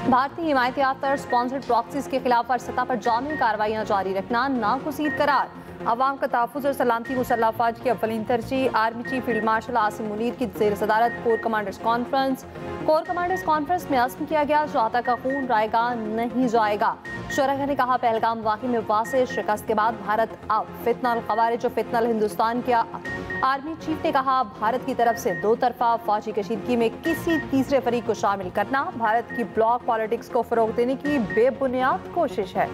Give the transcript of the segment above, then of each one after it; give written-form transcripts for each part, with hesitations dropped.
भारतीय हिमायत याफ्ता sponsored proxies के खिलाफ हर सतह पर जामी कार्रवाइयां जारी रखना नागुज़ीर करार। अवाम का तहफ़्फ़ुज़ और सलामती मुसल्लह अफ़वाज की अव्वलीन तरजीह। Army chief field marshal Asim Munir की ज़ेर सदारत कोर कमांडर्स कॉन्फ्रेंस में अज़्म किया गया, जाता का खून रायगा नहीं जाएगा। शोरह ने कहा, पहलगाम वाक़ई में वाज़ेह शिकस्त के बाद भारत अब फितनल ख़वारिज और फितनल हिंदुस्तान किया। आर्मी चीफ ने कहा, भारत की तरफ से दो तरफा फौजी कशीदगी में किसी तीसरे फरीक को शामिल करना भारत की ब्लॉक पॉलिटिक्स को फ़रोग़ देने की बेबुनियाद कोशिश है।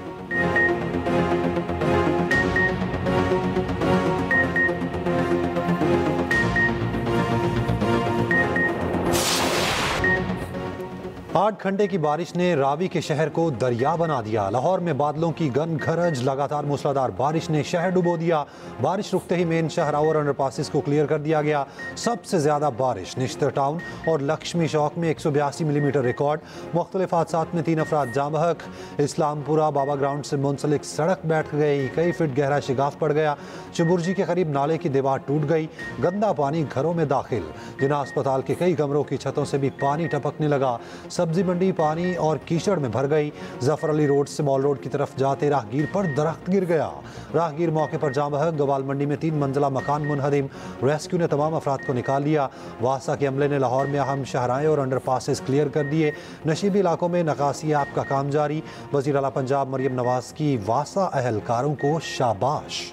8 घंटे की बारिश ने रावी के शहर को दरिया बना दिया। लाहौर में बादलों की गन गरज, लगातार मूसलाधार बारिश ने शहर डुबो दिया। बारिश रुकते ही मेन शहरावर अंडरपासिस को क्लियर कर दिया गया। सबसे ज्यादा बारिश निश्तर टाउन और लक्ष्मी चौक में 182 मिलीमीटर रिकॉर्ड। मुख्तलिफ हादसात में 3 अफराद जाँ बहक। इस्लामपुरा बाबा ग्राउंड से मुंसलिक सड़क बैठ गई, कई फीट गहरा शिगाफ पड़ गया। चबुर्जी के करीब नाले की दीवार टूट गई। गंदा पानी घरों में दाखिल। जिना अस्पताल के कई कमरों की छतों से भी पानी टपकने लगा। सब्जी मंडी पानी और कीचड़ में भर गई। जफर अली रोड से मॉल रोड की तरफ जाते राहगीर पर दरख्त गिर गया। राहगीर मौके पर जाँ बहक। गवाल मंडी में 3 मंजिला मकान मुनहदिम। रेस्क्यू ने तमाम अफराद को निकाल लिया। वासा के अमले ने लाहौर में अहम शहराएं और अंडरपासेस क्लियर कर दिए। नशीबी इलाकों में नकासी ऐप का काम जारी। वज़ीर आला पंजाब मरियम नवाज की वासा अहलकारों को शाबाश।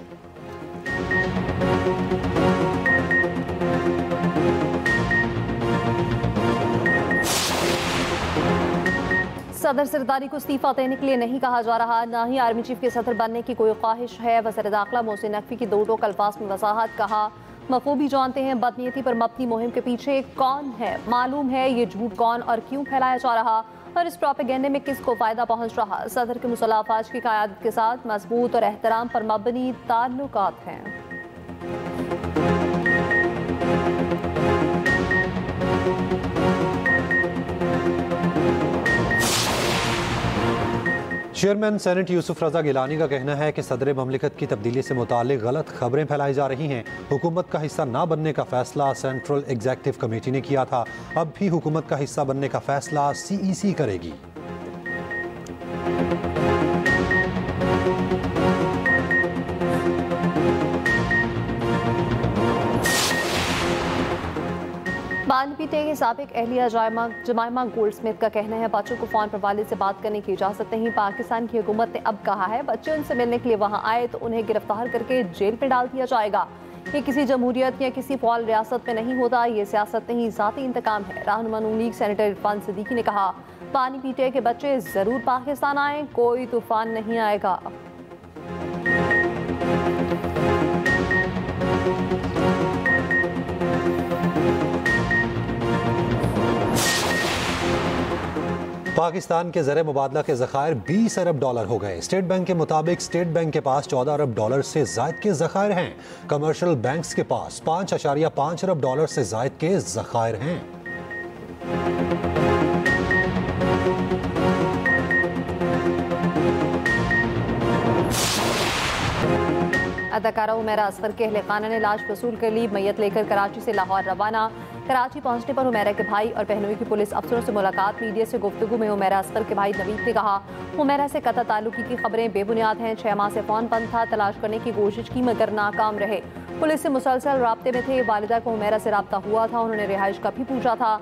सदर सरदारी को इस्तीफा देने के लिए नहीं कहा जा रहा, ना ही आर्मी चीफ के सदर बनने की कोई ख्वाहिश है। वज़ीर दाखिला मोहसिन नकवी की 2 टोक अल्फाज में वजाहत। कहा, बखूबी जानते हैं बदनीयती पर मबनी मुहिम के पीछे कौन है। मालूम है ये झूठ कौन और क्यों फैलाया जा रहा और इस प्रोपेगेंडे में किसको फ़ायदा पहुँच रहा। सदर के मुसल्लह अफ़वाज की क़यादत के साथ मजबूत और एहतराम पर मबनी ताल्लुकात हैं। चेयरमैन सेनेट यूसुफ रजा गिलानी का कहना है कि सदर ममलिकत की तब्दीली से मुताल्लिक गलत खबरें फैलाई जा रही हैं। हुकूमत का हिस्सा ना बनने का फैसला सेंट्रल एग्जीक्यूटिव कमेटी ने किया था, अब भी हुकूमत का हिस्सा बनने का फैसला CEC करेगी। बानपीटे के साबिक एहलिया जमाइमा गोल्डस्मिथ का कहना है, बच्चों को फ़ोन पर वालिद से बात करने की इजाज़त नहीं। पाकिस्तान की हुकूमत ने अब कहा है, बच्चे उनसे मिलने के लिए वहाँ आए तो उन्हें गिरफ्तार करके जेल में डाल दिया जाएगा। ये किसी जमहूरियत या किसी फौल रियासत में नहीं होता, ये सियासत नहीं, ज़ाती इंतकाम है। रहनुमा नून लीग सेनेटर इरफान सिद्दीकी ने कहा, बानपीटे के बच्चे ज़रूर पाकिस्तान आए, कोई तूफान नहीं आएगा। पाकिस्तान के ज़र मुबादला के ज़खायर 20 अरब डॉलर हो गए। स्टेट बैंक के मुताबिक स्टेट बैंक के पास 14 अरब डॉलर से ज़ायद के ज़खायर हैं। कमर्शियल बैंक्स के पास 5.5 अरब डॉलर से ज़ायद के ज़खायर हैं। अदाकारा हुमैरा असगर के अहले खाना ने लाश वसूल कर ली। मैयत लेकर कराची से लाहौर रवाना। कराची पहुंचने पर हुमैरा के भाई और बहनोई की पुलिस अफसरों से मुलाकात। मीडिया से गुफ्तगू में हुमैरा असगर के भाई नवीद ने कहा, हुमैरा से कतई ताल्लुकी की खबरें बेबुनियाद हैं। 6 माह से फ़ोन बंद था, तलाश करने की कोशिश की मगर नाकाम रहे। पुलिस से मुसलसल राब्ते में थे। वालिदा को हुमैरा से रब्ता हुआ था, उन्होंने रिहाइश का भी पूछा था,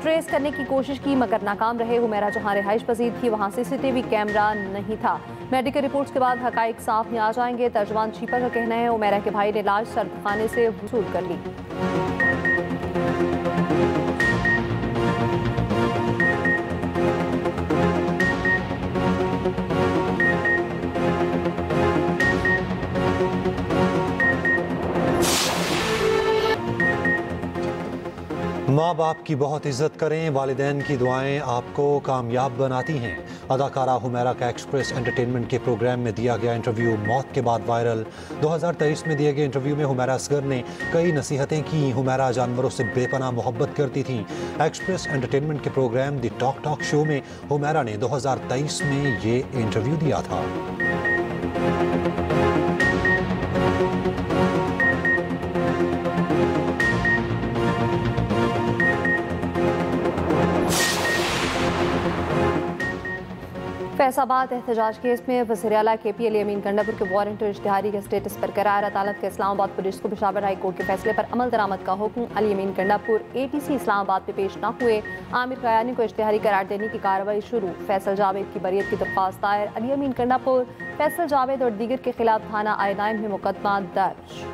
ट्रेस करने की कोशिश की मगर नाकाम रहे। हुमैरा जहां रिहाइश पजीर थी वहां CCTV कैमरा नहीं था। मेडिकल रिपोर्ट्स के बाद हकाइक साफ में आ जाएंगे। तर्जमान छीपर का कहना है, हुमैरा के भाई ने लाश सर्दखाने से वसूल कर ली। माँ बाप की बहुत इज्जत करें, वालिदैन की दुआएं आपको कामयाब बनाती हैं। अदाकारा हुमैरा का एक्सप्रेस एंटरटेनमेंट के प्रोग्राम में दिया गया इंटरव्यू मौत के बाद वायरल। 2023 में दिए गए इंटरव्यू में हुमैरा असगर ने कई नसीहतें की। हुमैरा जानवरों से बेपनाह मोहब्बत करती थीं। एक्सप्रेस एंटरटेनमेंट के प्रोग्राम द टॉक शो में हुमैरा ने 2023 में ये इंटरव्यू दिया था। फैसलाबाद एहतजाज केस में वज़ीर-ए-आला KP अली अमीन गंडापुर के वारंट और इश्तिहारी के स्टेटस पर करार। अदालत के इस्लामाबाद पुलिस को पेशावर हाई कोर्ट के फैसले पर अमल दरामद का हुक्म। अली अमीन गंडापुर ATC इस्लामाबाद में पेश न हुए। आमिर कयानी को इश्तिहारी करार देने की कार्रवाई शुरू। फैसल जावेद की बरियत की दरख्वास्त दायर। अली अमीन गंडापुर, फैसल जावेद और दीगर के खिलाफ थाना I9 में मुकदमा दर्ज।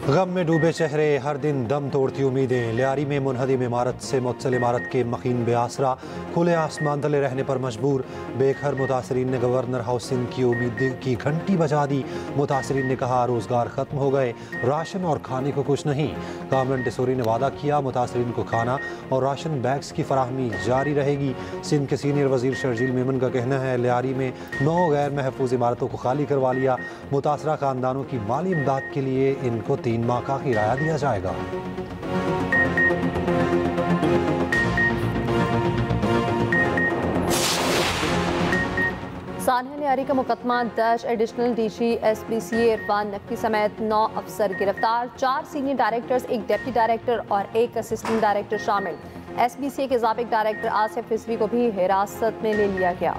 गम में डूबे चेहरे, हर दिन दम तोड़ती उम्मीदें। लियारी में मुनहदिम इमारत से मुत्तसिल इमारत के मकीन बेआसरा, खुले आसमान तले रहने पर मजबूर। बेघर मुतासरीन ने गवर्नर हाउस सिंध की उम्मीद की घंटी बजा दी। मुतासरीन ने कहा रोजगार खत्म हो गए, राशन और खाने को कुछ नहीं। कामरान टेसोरी ने वादा किया मुतासरीन को खाना और राशन बैग्स की फराहमी जारी रहेगी। सिंध के सीनियर वजीर शर्जील मेमन का कहना है लियारी में 9 गैर महफूज इमारतों को खाली करवा लिया। मुतासरा खानदानों की माली इमदाद के लिए इनको 3 माह का किराया दिया जाएगा। सानहा लियारी का मुकदमा दर्ज। Additional DG SBCA Irfan Naqvi समेत 9 अफसर गिरफ्तार। 4 सीनियर डायरेक्टर्स, 1 डिप्टी डायरेक्टर और 1 असिस्टेंट डायरेक्टर शामिल। SBCA के साबिक डायरेक्टर आसिफ रिजवी को भी हिरासत में ले लिया गया।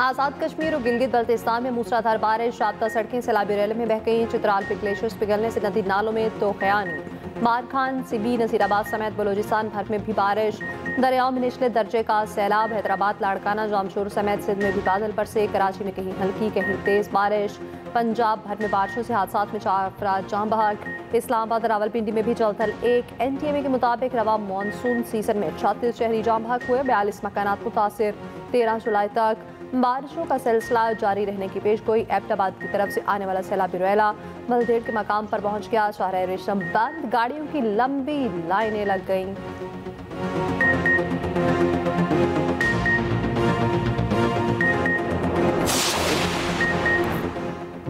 आज़ाद कश्मीर और गिलगित बल्तिस्तान में मूसलाधार बारिश। राब्ता सड़कें सैलाबी रेल में बह गई। चित्राल पे ग्लेशियर्स पिघलने से नदी नालों में तोखयानी। मारखान, सिबी, नसीराबाद समेत बलोचिस्तान भर में भी बारिश। दरियाओं में निचले दर्जे का सैलाब। हैदराबाद, लाड़काना, जामशोर समेत सिंध में भी बादल बरसे। कराची में कहीं हल्की कहीं तेज बारिश। पंजाब भर में बारिशों से हादसा में 4 अफराद जाम बहक। इस्लामाबाद, रावलपिंडी में भी जलथल 1। NTMA के मुताबिक रवा मानसून सीजन में 36 शहरी जाम बहक हुए। 42 मकानात मुतासिर। 13 जुलाई तक बारिशों का सिलसिला जारी रहने की पेशगोई। एबटाबाद की तरफ से आने वाला सैलाबी रेला मलदेड़ के मकाम पर पहुंच गया। शाहराह रेशम बंद, गाड़ियों की लंबी लाइनें लग गईं।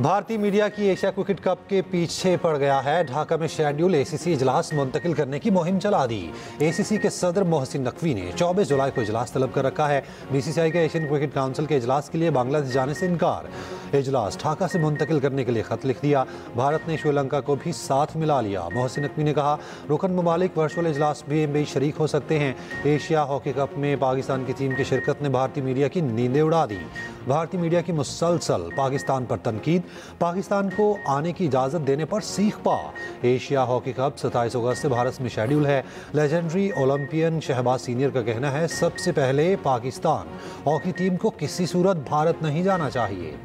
भारतीय मीडिया की एशिया क्रिकेट कप के पीछे पड़ गया है। ढाका में शेड्यूल ACC इजलास मुंतकिल करने की मुहिम चला दी। ACC के सदर मोहसिन नकवी ने 24 जुलाई को इजलास तलब कर रखा है। BCCI के एशियन क्रिकेट काउंसिल के इजलास के लिए बांग्लादेश जाने से इनकार। इजलास ढाका से मुंतकिल करने के लिए खत लिख दिया। भारत ने श्रीलंका को भी साथ मिला लिया। मोहसिन नकवी ने कहा रुकन ममालिक वर्चुअल इजलास में शरीक हो सकते हैं। एशिया हॉकी कप में पाकिस्तान की टीम की शिरकत ने भारतीय मीडिया की नींदें उड़ा दी। भारतीय मीडिया की मुसलसल पाकिस्तान पर तनकीद। पाकिस्तान को आने की इजाज़त देने पर सीख पा। एशिया हॉकी कप 27 अगस्त से भारत में शेड्यूल है। लेजेंडरी ओलंपियन शहबाज सीनियर का कहना है सबसे पहले पाकिस्तान हॉकी टीम को किसी सूरत भारत नहीं जाना चाहिए।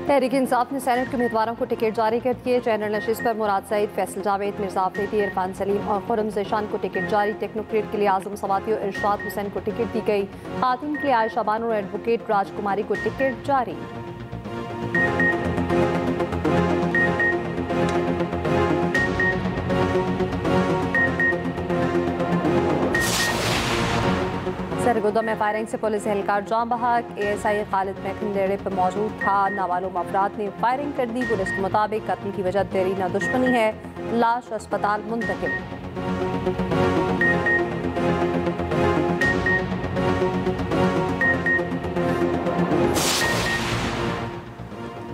तहरीक इंसाफ ने सेनेट के उम्मीदवारों को टिकट जारी कर दिए। जनरल नशिस्त पर मुराद सईद, फैसल जावेद, मिर्जा अफरीदी, इरफान सलीम और खुरम ज़ेशान को टिकट जारी। टेक्नोक्रेट के लिए आजम सवाती और इरशाद हुसैन को टिकट दी गई। खातिन के लिए आयशा बानो और एडवोकेट राजकुमारी को टिकट जारी। सरगोदा में फायरिंग से पुलिस एहलकार जाम बहक। ASI खालिद महकन डेरे पर मौजूद था। नामालूम अफराद ने फायरिंग कर दी। पुलिस के मुताबिक कत्ल की वजह देरीना दुश्मनी है। लाश अस्पताल मुंतकिल।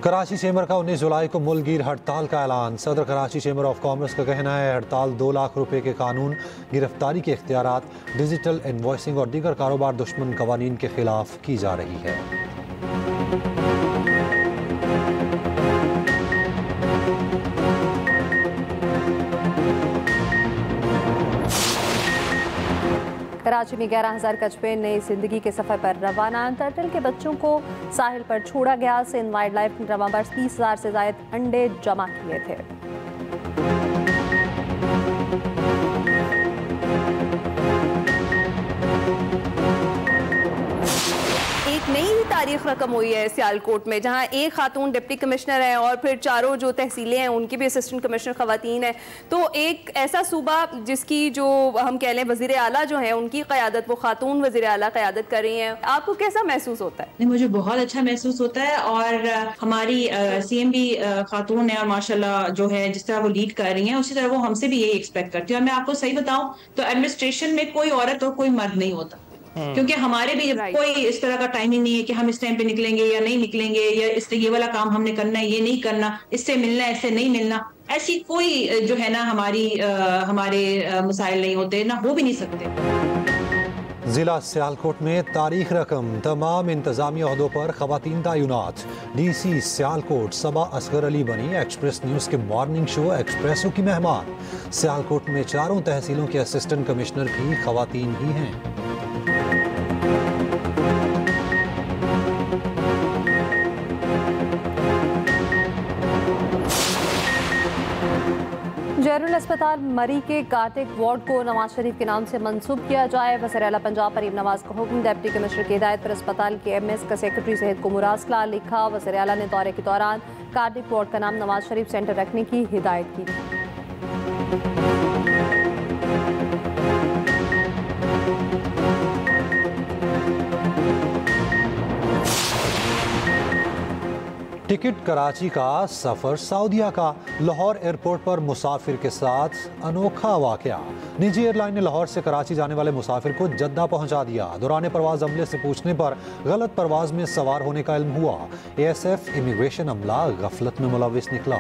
कराची चेंबर का 19 जुलाई को मुल्कगीर हड़ताल का ऐलान। सदर कराची चेंबर ऑफ कॉमर्स का कहना है हड़ताल 2 लाख रुपए के कानून, गिरफ्तारी के इख्तियारात, डिजिटल इनवॉइसिंग और दीगर कारोबार दुश्मन कवानीन के खिलाफ की जा रही है। कराची में 11,000 कछुए नई जिंदगी के सफर पर रवाना। टर्टल के बच्चों को साहिल पर छोड़ा गया। सिंध वाइल्ड लाइफ ने रवा बर्स 30,000 से ज्यादा अंडे जमा किए थे। एक नई तारीख तारीख रकम हुई है सियालकोट में, जहाँ एक खातून डिप्टी कमिश्नर है और फिर चारों जो तहसीलें हैं उनकी भी असिस्टेंट कमिश्नर खवातीन है। तो एक ऐसा सूबा जिसकी जो हम कह लें वज़ीर आला जो है उनकी क़यादत, वो खातून वज़ीर आला क़यादत कर रही हैं, आपको कैसा महसूस होता है? नहीं, मुझे बहुत अच्छा महसूस होता है और हमारी सीएम भी खातून है और माशाल्लाह जो है जिस तरह वो लीड कर रही हैं उसी तरह वो हमसे भी यही एक्सपेक्ट करती है। और मैं आपको सही बताऊं तो एडमिनिस्ट्रेशन में कोई औरत और कोई मर्द नहीं होता, क्योंकि हमारे भी कोई इस तरह का टाइमिंग नहीं है कि हम इस टाइम पे निकलेंगे या नहीं निकलेंगे, या इस ये वाला काम हमने करना है, ये नहीं करना, इससे मिलना है, इससे नहीं मिलना। ऐसी कोई जो है ना हमारे मसाइल नहीं होते, ना हो भी नहीं सकते। जिला सियालकोट में तारीख रकम तमाम इंतजामी ओहदों पर खवातीन तयनात। DC सियालकोट सबा असगर अली बनी एक्सप्रेस न्यूज़ के मॉर्निंग शो एक्सप्रेसो की मेहमान। सियालकोट में चारों तहसीलों के असिस्टेंट कमिश्नर भी खवातीन ही हैं। जनरल अस्पताल मरी के कार्डिक वार्ड को नवाज शरीफ के नाम से मंसूब किया जाए। वज़ीर आला पंजाब परीम नवाज का हुक्म। डिप्टी कमिश्नर की हिदायत पर अस्पताल के MS का सेक्रेटरी सहित को मुरासला लिखा। वज़ीर आला ने दौरे के दौरान कार्डिक वार्ड का नाम नवाज शरीफ सेंटर रखने की हिदायत की। टिकट कराची का, सफर सऊदीया का। लाहौर एयरपोर्ट पर मुसाफिर के साथ अनोखा वाकया। निजी एयरलाइन ने लाहौर से कराची जाने वाले मुसाफिर को जद्दा पहुंचा दिया। दौरान परवाज अमले से पूछने पर गलत परवाज में सवार होने का इल्म हुआ। ASF इमिग्रेशन अमला गफलत में मुलविस निकला।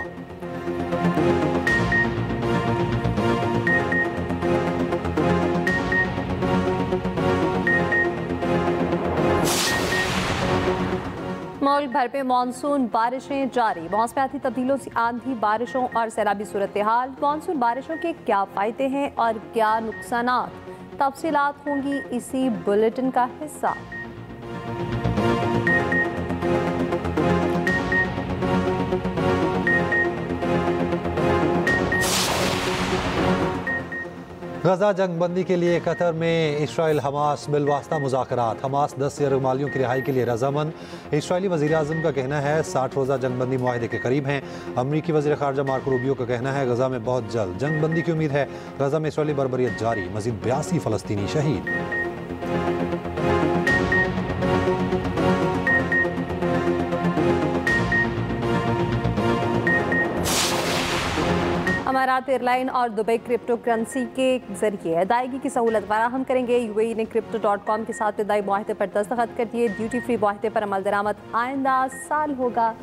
मुल्क भर में मानसून बारिशें जारी। मौसमियाती तब्दीलियों से आंधी, बारिशों और सैलाबी सूरत हाल। मानसून बारिशों के क्या फ़ायदे हैं और क्या नुकसानात, तफसीलात होंगी इसी बुलेटिन का हिस्सा। गजा जंगबंदी के लिए कतर में इसराइल हमास बिलवास्ता मुज़ाकरात। हमास 10 यरगमालियों की रिहाई के लिए रजामंद। इसराइली वज़ीर आज़म का कहना है 60 रोज़ा जंगबंदी मुआहदे के करीब हैं। अमरीकी वज़ीर ख़ारजा मार्को रूबियो का कहना है गजा में बहुत जल्द जंगबंदी की उम्मीद है। गजा में इसराइली बर्बरियत जारी, मज़ीद 82 फ़लस्तीनी शहीद। अमारात एयरलाइन और दुबई क्रिप्टो करेंसी के जरिए अदायगी की सहूलत फराहम करेंगे। UAE ने crypto.com के साथ इब्तदाई मुआहदे पर दस्तखत कर दिए। ड्यूटी फ्री मुआहदे पर अमल दरामद आइंदा साल होगा।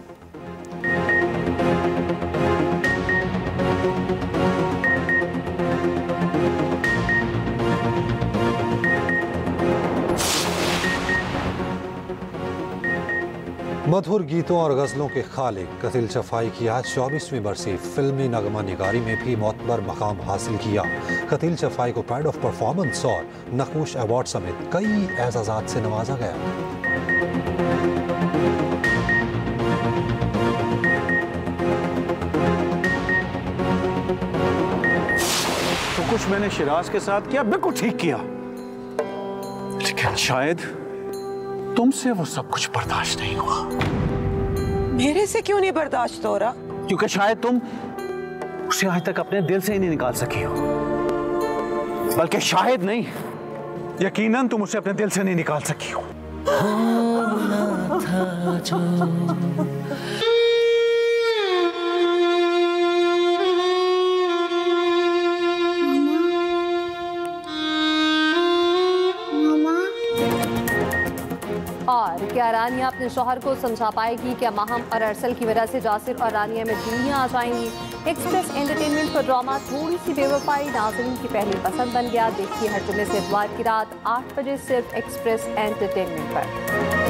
मधुर गीतों और गज़लों के खालिक कतिल शफ़ाई की आज 24वीं बरसी। फिल्मी नगमा निगारी में भी मोतबर मकाम हासिल किया। कतिल शफ़ाई को प्राइड ऑफ परफॉर्मेंस और नखूश अवार्ड समेत कई एजाज़ात से नवाजा गया। तो कुछ मैंने शिराज के साथ किया, बिल्कुल ठीक किया, लेकिन शायद तुमसे वो सब कुछ बर्दाश्त नहीं हुआ। मेरे से क्यों नहीं बर्दाश्त हो रहा? क्योंकि शायद तुम उसे आज तक अपने दिल से ही नहीं निकाल सकी हो। बल्कि शायद नहीं, यकीनन तुम उसे अपने दिल से नहीं निकाल सकी हो। और क्या रानिया अपने शौहर को समझा पाएगी? क्या माहम और अरसल की वजह से जासिर और रानिया में दूरियां आ जाएंगी? एक्सप्रेस एंटरटेनमेंट का ड्रामा थोड़ी सी बेवफाई नाज़रीन की पहली पसंद बन गया। देखिए हर जुम्मे से इतवार की रात 8 बजे सिर्फ एक्सप्रेस एंटरटेनमेंट पर।